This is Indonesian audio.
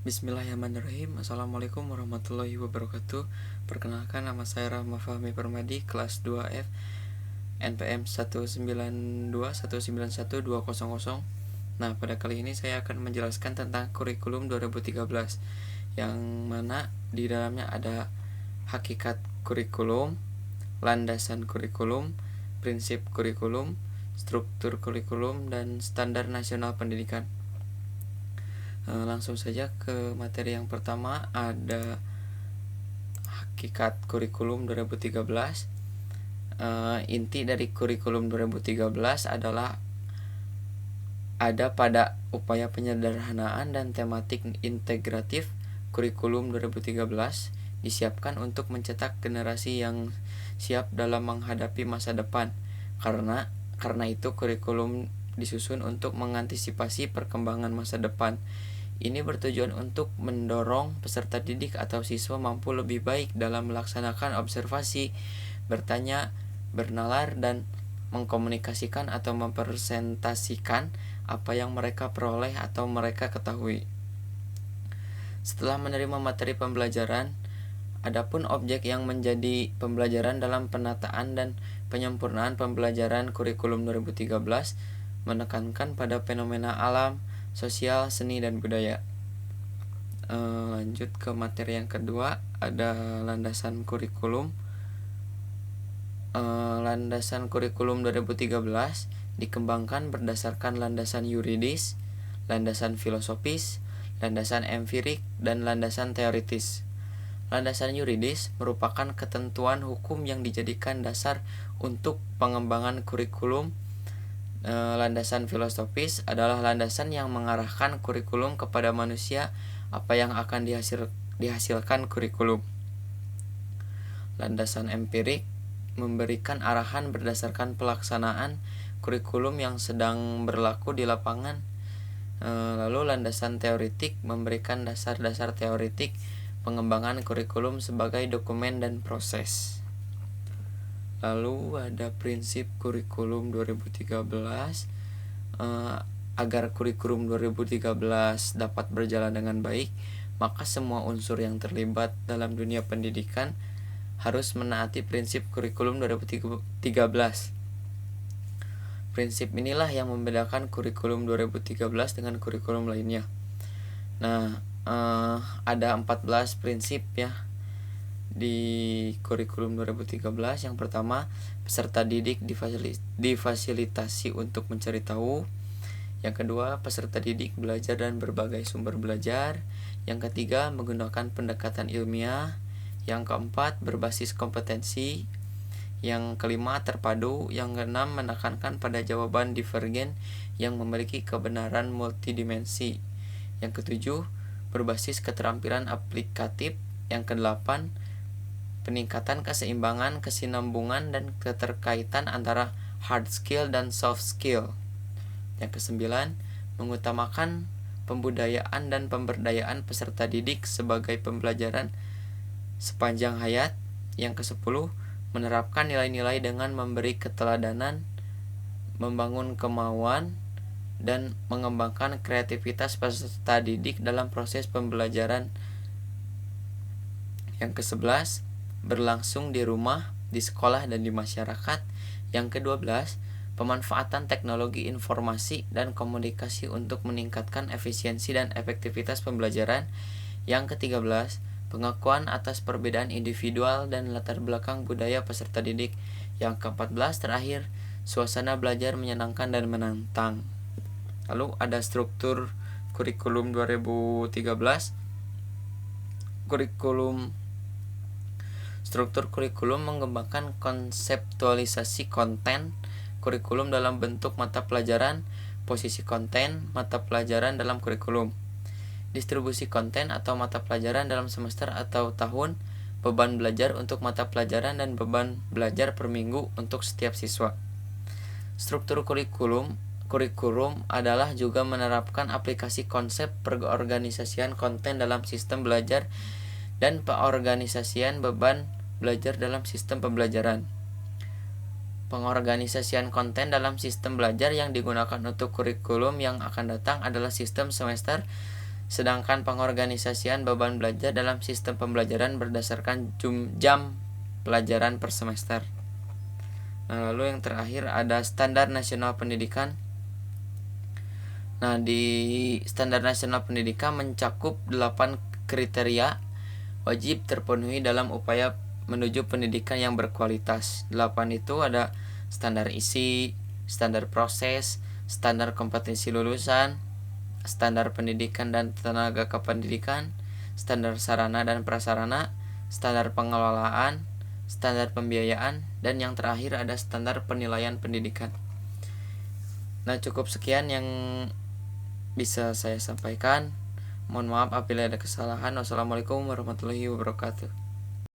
Bismillahirrahmanirrahim. Assalamualaikum warahmatullahi wabarakatuh. Perkenalkan, nama saya Rahma Fahmi Permadi, kelas 2F, NPM 192191200. Nah, pada kali ini saya akan menjelaskan tentang kurikulum 2013, yang mana di dalamnya ada hakikat kurikulum, landasan kurikulum, prinsip kurikulum, struktur kurikulum, dan standar nasional pendidikan. Langsung saja ke materi yang pertama, ada hakikat kurikulum 2013. Inti dari kurikulum 2013 adalah ada pada upaya penyederhanaan dan tematik integratif. Kurikulum 2013 disiapkan untuk mencetak generasi yang siap dalam menghadapi masa depan. Karena itu kurikulum disusun untuk mengantisipasi perkembangan masa depan. Ini bertujuan untuk mendorong peserta didik atau siswa mampu lebih baik dalam melaksanakan observasi, bertanya, bernalar, dan mengkomunikasikan atau mempresentasikan apa yang mereka peroleh atau mereka ketahui. Setelah menerima materi pembelajaran, adapun objek yang menjadi pembelajaran dalam penataan dan penyempurnaan pembelajaran kurikulum 2013 menekankan pada fenomena alam, sosial, seni, dan budaya. Lanjut ke materi yang kedua, ada landasan kurikulum. Landasan kurikulum 2013 dikembangkan berdasarkan landasan yuridis, landasan filosofis, landasan empirik, dan landasan teoritis. Landasan yuridis merupakan ketentuan hukum yang dijadikan dasar untuk pengembangan kurikulum. Landasan filosofis adalah landasan yang mengarahkan kurikulum kepada manusia, apa yang akan dihasilkan kurikulum. Landasan empirik memberikan arahan berdasarkan pelaksanaan kurikulum yang sedang berlaku di lapangan. Lalu landasan teoritik memberikan dasar-dasar teoritik pengembangan kurikulum sebagai dokumen dan proses. Lalu ada prinsip kurikulum 2013. Agar kurikulum 2013 dapat berjalan dengan baik, maka semua unsur yang terlibat dalam dunia pendidikan harus menaati prinsip kurikulum 2013. Prinsip inilah yang membedakan kurikulum 2013 dengan kurikulum lainnya. Nah, ada 14 prinsip ya di kurikulum 2013. Yang pertama, peserta didik difasilitasi untuk mencari tahu. Yang kedua, peserta didik belajar dan berbagai sumber belajar. Yang ketiga, menggunakan pendekatan ilmiah. Yang keempat, berbasis kompetensi. Yang kelima, terpadu. Yang keenam, menekankan pada jawaban divergen yang memiliki kebenaran multidimensi. Yang ketujuh, berbasis keterampilan aplikatif. Yang kedelapan, peningkatan keseimbangan, kesinambungan, dan keterkaitan antara hard skill dan soft skill. Yang kesembilan, mengutamakan pembudayaan dan pemberdayaan peserta didik sebagai pembelajaran sepanjang hayat. Yang kesepuluh, menerapkan nilai-nilai dengan memberi keteladanan, membangun kemauan, dan mengembangkan kreativitas peserta didik dalam proses pembelajaran. Yang ke-11, berlangsung di rumah, di sekolah, dan di masyarakat. Yang ke-12, pemanfaatan teknologi informasi dan komunikasi untuk meningkatkan efisiensi dan efektivitas pembelajaran. Yang ke-13, pengakuan atas perbedaan individual dan latar belakang budaya peserta didik. Yang ke-14 terakhir, suasana belajar menyenangkan dan menantang. Lalu ada struktur kurikulum 2013. Struktur kurikulum mengembangkan konseptualisasi konten kurikulum dalam bentuk mata pelajaran, posisi konten, mata pelajaran dalam kurikulum, distribusi konten atau mata pelajaran dalam semester atau tahun, beban belajar untuk mata pelajaran, dan beban belajar per minggu untuk setiap siswa. Struktur kurikulum adalah juga menerapkan aplikasi konsep perorganisasian konten dalam sistem belajar dan peorganisasian beban belajar dalam sistem pembelajaran. Pengorganisasian konten dalam sistem belajar yang digunakan untuk kurikulum yang akan datang adalah sistem semester Sedangkan pengorganisasian beban belajar dalam sistem pembelajaran berdasarkan jam pelajaran per semester. Nah, lalu yang terakhir ada Standar Nasional Pendidikan. Nah, di Standar Nasional Pendidikan mencakup 8 kriteria wajib terpenuhi dalam upaya menuju pendidikan yang berkualitas. 8 itu ada standar isi, standar proses, standar kompetensi lulusan, standar pendidikan dan tenaga kependidikan, standar sarana dan prasarana, standar pengelolaan, standar pembiayaan, dan yang terakhir ada standar penilaian pendidikan. Nah, cukup sekian yang bisa saya sampaikan. Mohon maaf apabila ada kesalahan. Wassalamualaikum warahmatullahi wabarakatuh.